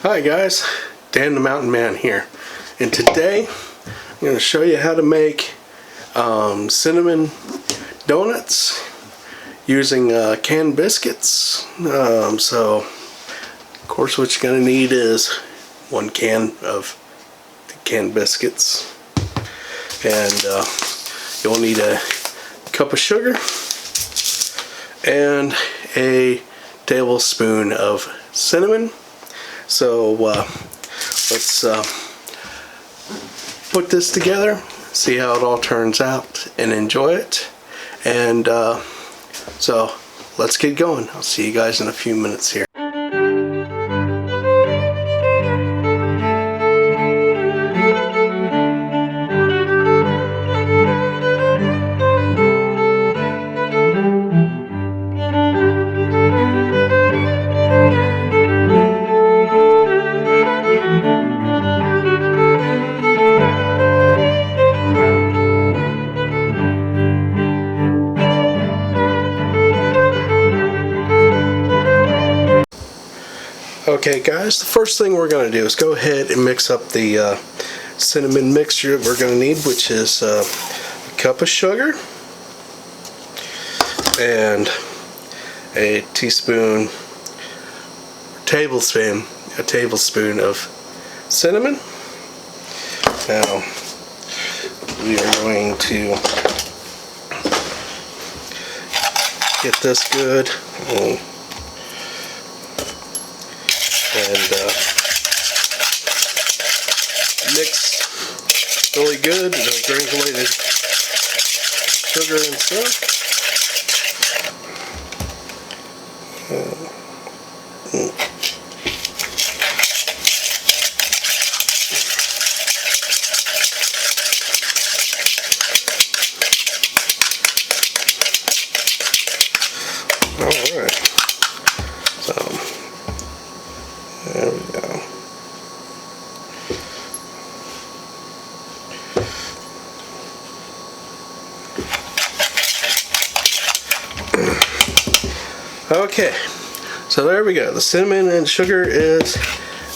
Hi guys, Dan the Mountain Man here, and today I'm going to show you how to make cinnamon donuts using canned biscuits. So of course what you're going to need is 1 can of canned biscuits, and you'll need a cup of sugar and a tablespoon of cinnamon. So let's put this together, see how it all turns out, and enjoy it. And so let's get going. I'll see you guys in a few minutes here. Okay guys, the first thing we're going to do is go ahead and mix up the cinnamon mixture that we're going to need, which is a cup of sugar and a tablespoon of cinnamon. Now we are going to get this good and mix really good. Granulated sugar and stuff. Alright, so there we go. Okay, so there we go. The cinnamon and sugar is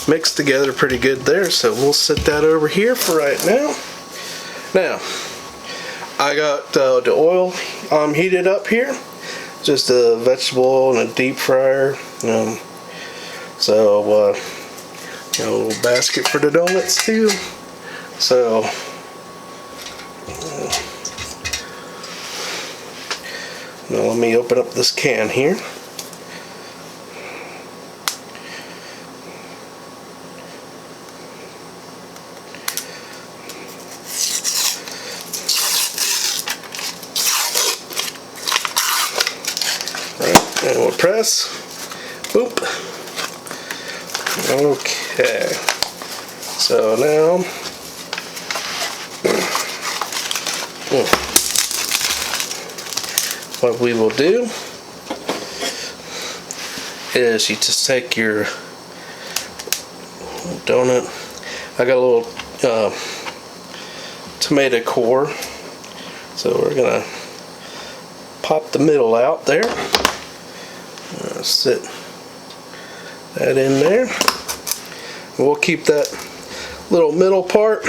mixed together pretty good there, so we'll set that over here for right now. Now, I got the oil heated up here, just a vegetable oil and a deep fryer. So got a little basket for the donuts too. So now let me open up this can here. Right, and we'll press. Boop. Okay, so now what we will do is you just take your donut. I got a little tomato core, so we're gonna pop the middle out there. Sit that in there. We'll keep that little middle part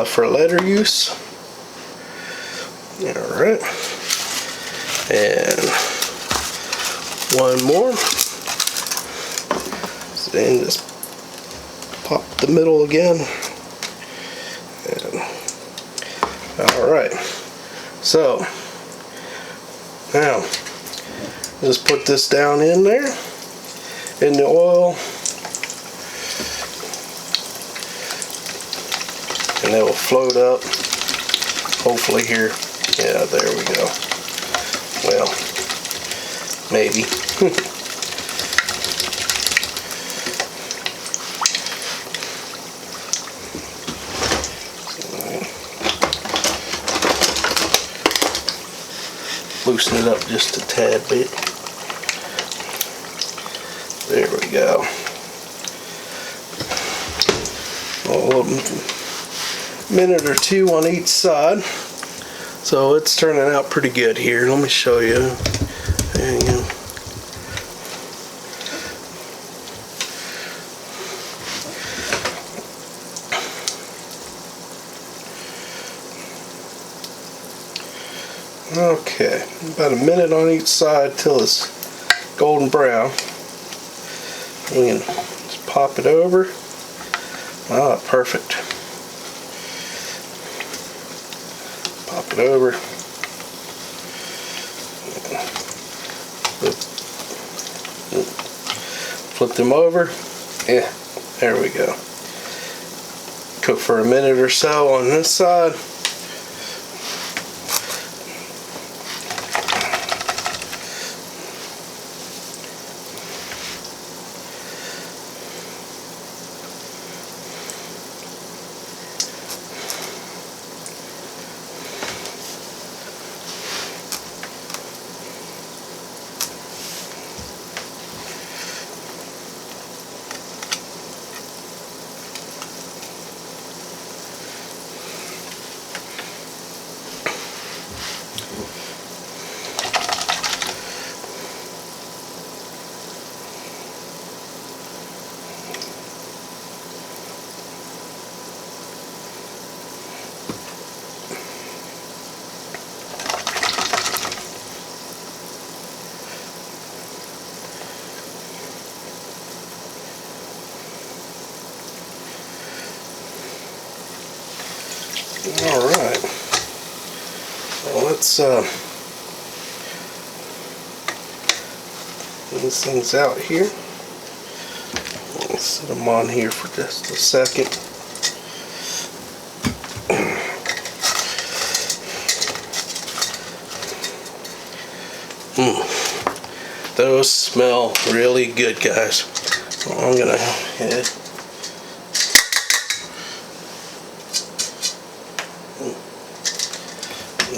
for later use. Alright, and one more. Then just pop the middle again. Alright, so now just put this down in there in the oil, and it will float up hopefully here. Yeah, there we go. Well, maybe. Loosen it up just a tad bit. There we go. A little minute or two on each side. So it's turning out pretty good here. Let me show you. There you go. Okay, about a minute on each side till it's golden brown. We can just pop it over. Ah, perfect. Pop it over. Flip them over. Yeah, there we go. Cook for a minute or so on this side. All right. Well, let's get these things out here. Let's set them on here for just a second. Those smell really good, guys. So I'm gonna head.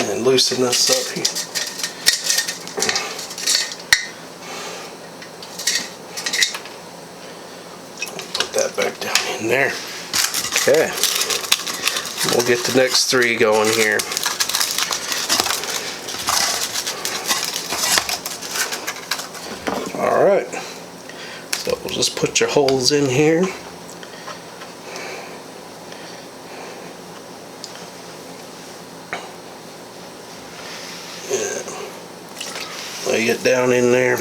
And loosen this up here. Put that back down in there. Okay. We'll get the next three going here. Alright. So we'll just put your holes in here. Lay it down in there.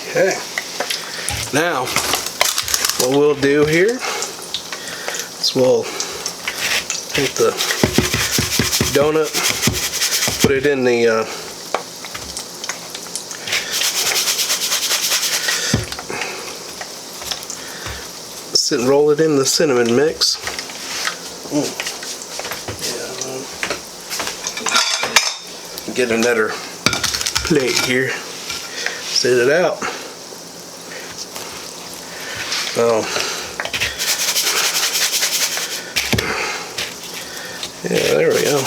Okay. Now, what we'll do here is we'll take the donut, put it in the sit and roll it in the cinnamon mix. Yeah. Get another plate here. Set it out. So, yeah, there we go.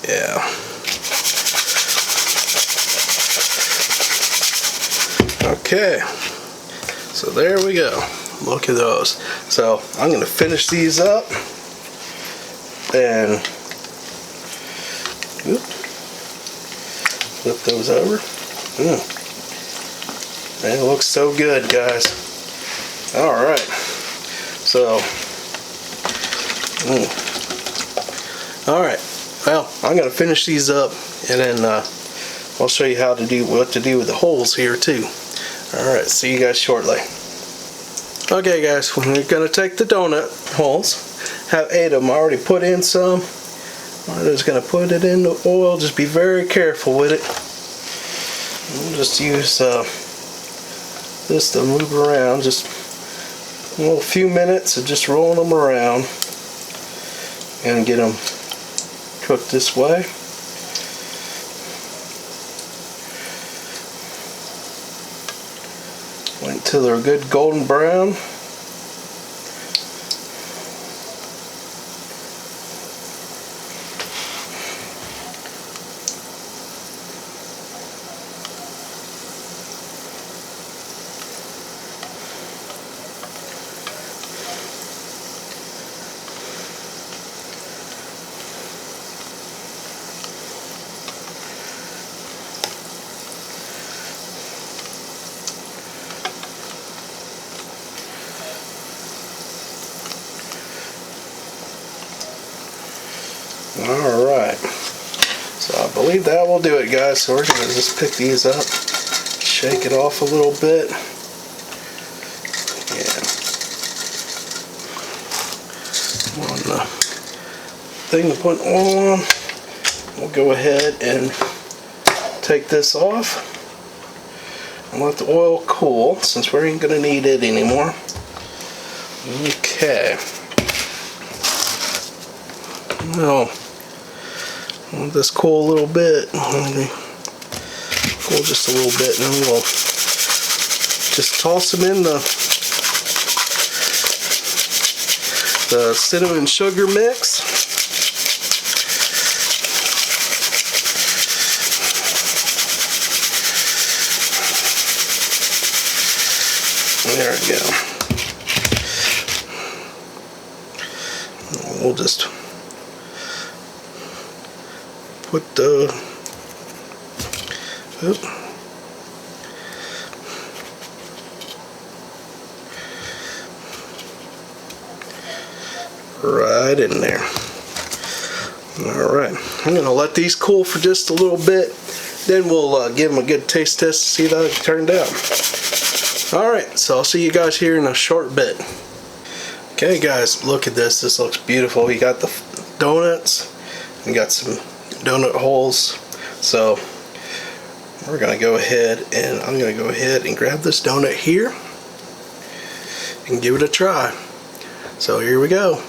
Yeah. Okay. So there we go. Look at those. So I'm going to finish these up and flip those over. Man, it looks so good, guys. Alright. So alright. Well, I'm going to finish these up and then I'll show you how to do what to do with the holes here too. Alright, see you guys shortly. Okay guys, we're going to take the donut holes. Have 8 of them. I already put in some. I'm just going to put it in the oil. Just be very careful with it. We'll just use this to move around. Just a few minutes of just rolling them around and get them cooked this way. Wait until they're good golden brown. Alright, so I believe that will do it, guys. So we're going to just pick these up, shake it off a little bit. Yeah. On the thing to put oil on, we'll go ahead and take this off and let the oil cool, since we ain't going to need it anymore. Okay. Now, let this cool a little bit. Cool just a little bit, and then we'll just toss them in the cinnamon sugar mix. There we go. We'll just put the right in there. Alright, I'm going to let these cool for just a little bit, then we'll give them a good taste test to see how it turned out. Alright, so I'll see you guys here in a short bit. Okay guys, look at this. This looks beautiful. We got the donuts, we got some donut holes. So we're going to go ahead, and I'm going to go ahead and grab this donut here and give it a try. So here we go.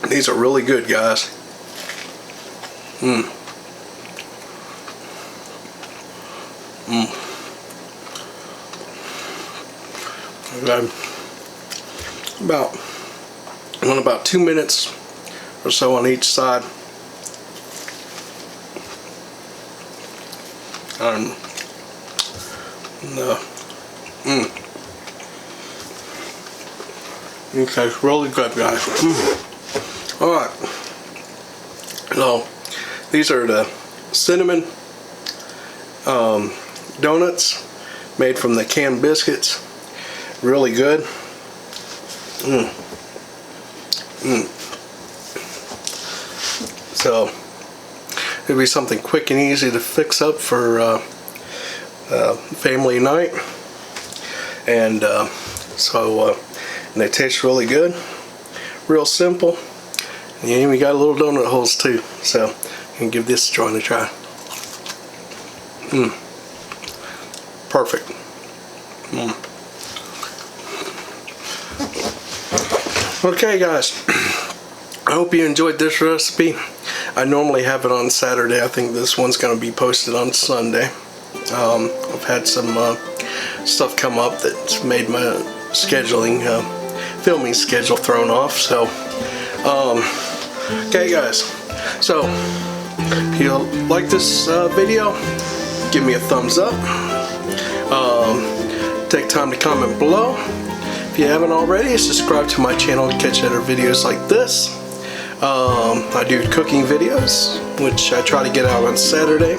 These are really good, guys. About 2 minutes or so on each side. Okay, it's really good, guys. Alright, so these are the cinnamon donuts made from the Canned Biscuits. Really good. So it'll be something quick and easy to fix up for family night, and and they taste really good, real simple, and you even got little donut holes too. So you can give this joint a try. Perfect. Okay guys, I hope you enjoyed this recipe. I normally have it on Saturday. I think this one's going to be posted on Sunday. I've had some stuff come up that's made my scheduling, filming schedule thrown off. So, okay guys, so if you like this video, give me a thumbs up. Take time to comment below. If you haven't already, subscribe to my channel to catch other videos like this. I do cooking videos, which I try to get out on Saturday.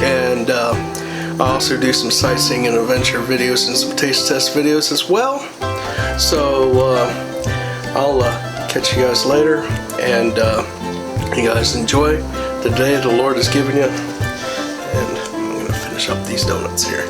And I also do some sightseeing and adventure videos and some taste test videos as well. So I'll catch you guys later, and you guys enjoy the day the Lord has given you. And I'm going to finish up these donuts here.